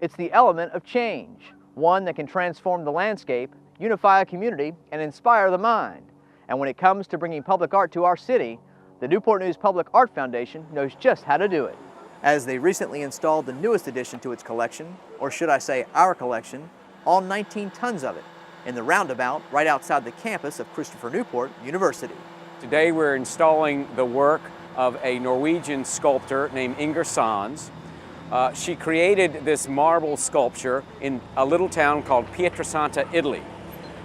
It's the element of change, one that can transform the landscape, unify a community, and inspire the mind. And when it comes to bringing public art to our city, the Newport News Public Art Foundation knows just how to do it. As they recently installed the newest addition to its collection, or should I say our collection, all 19 tons of it, in the roundabout right outside the campus of Christopher Newport University. Today we're installing the work of a Norwegian sculptor named Inger Sans. She created this marble sculpture in a little town called Pietrasanta, Italy,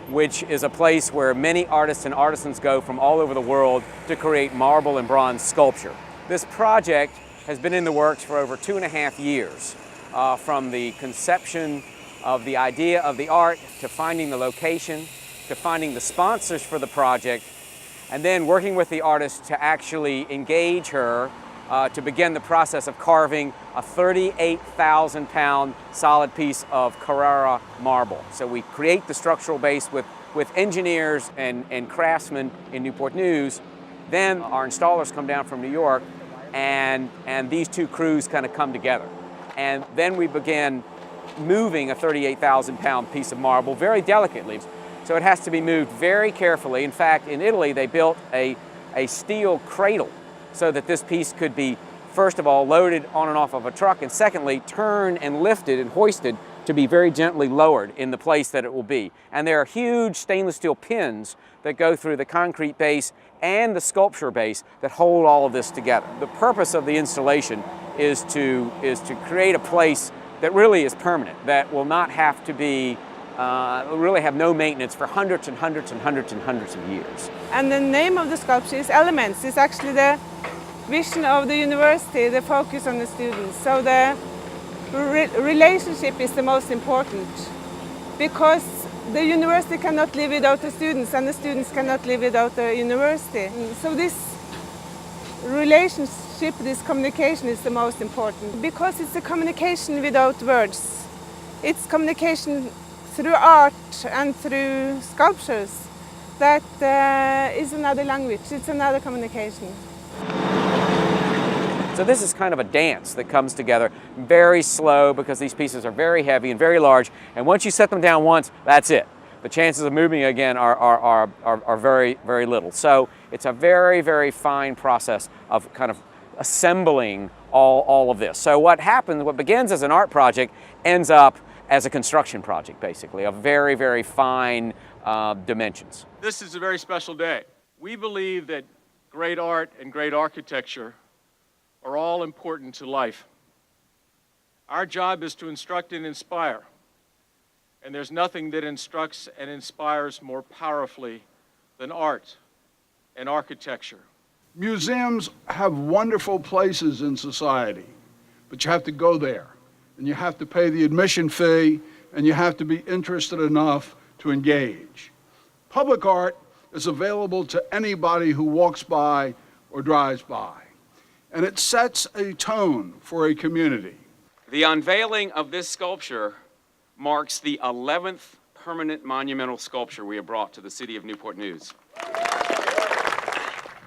which is a place where many artists and artisans go from all over the world to create marble and bronze sculpture. This project has been in the works for over 2.5 years, from the conception of the idea of the art, to finding the location, to finding the sponsors for the project, and then working with the artist to actually engage her to begin the process of carving a 38,000-pound solid piece of Carrara marble. So we create the structural base with engineers and craftsmen in Newport News. Then our installers come down from New York, and these two crews kind of come together. And then we begin moving a 38,000-pound piece of marble very delicately. So it has to be moved very carefully. In fact, in Italy, they built a steel cradle so that this piece could be, first of all, loaded on and off of a truck, and secondly, turned and lifted and hoisted to be very gently lowered in the place that it will be. And there are huge stainless steel pins that go through the concrete base and the sculpture base that hold all of this together. The purpose of the installation is to create a place that really is permanent, that will not have to be really have no maintenance for hundreds and hundreds and hundreds and hundreds of years. And the name of the sculpture is Elements. It's actually the vision of the university, the focus on the students. So the relationship is the most important, because the university cannot live without the students, and the students cannot live without the university. So this relationship, this communication is the most important, because it's a communication without words. It's communication through art and through sculptures that is another language, it's another communication. So this is kind of a dance that comes together, very slow, because these pieces are very heavy and very large, and once you set them down once, that's it. The chances of moving again are very, very little. So it's a very, very fine process of kind of assembling all of this. So what happens, what begins as an art project ends up as a construction project, basically, of very, very fine dimensions. This is a very special day. We believe that great art and great architecture are all important to life. Our job is to instruct and inspire, and there's nothing that instructs and inspires more powerfully than art and architecture. Museums have wonderful places in society, but you have to go there, and you have to pay the admission fee, and you have to be interested enough to engage. Public art is available to anybody who walks by or drives by, and it sets a tone for a community. The unveiling of this sculpture marks the 11th permanent monumental sculpture we have brought to the city of Newport News.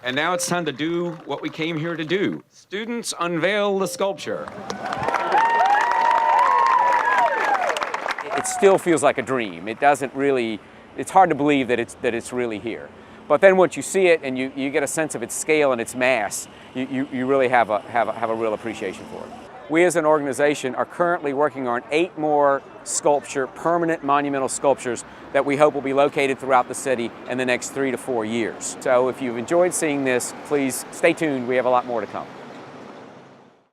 And now it's time to do what we came here to do. Students, unveil the sculpture. It still feels like a dream. It doesn't really, it's hard to believe that it's really here. But then once you see it and you get a sense of its scale and its mass, you really have a real appreciation for it. We as an organization are currently working on 8 more permanent monumental sculptures that we hope will be located throughout the city in the next 3 to 4 years. So if you've enjoyed seeing this, please stay tuned. We have a lot more to come.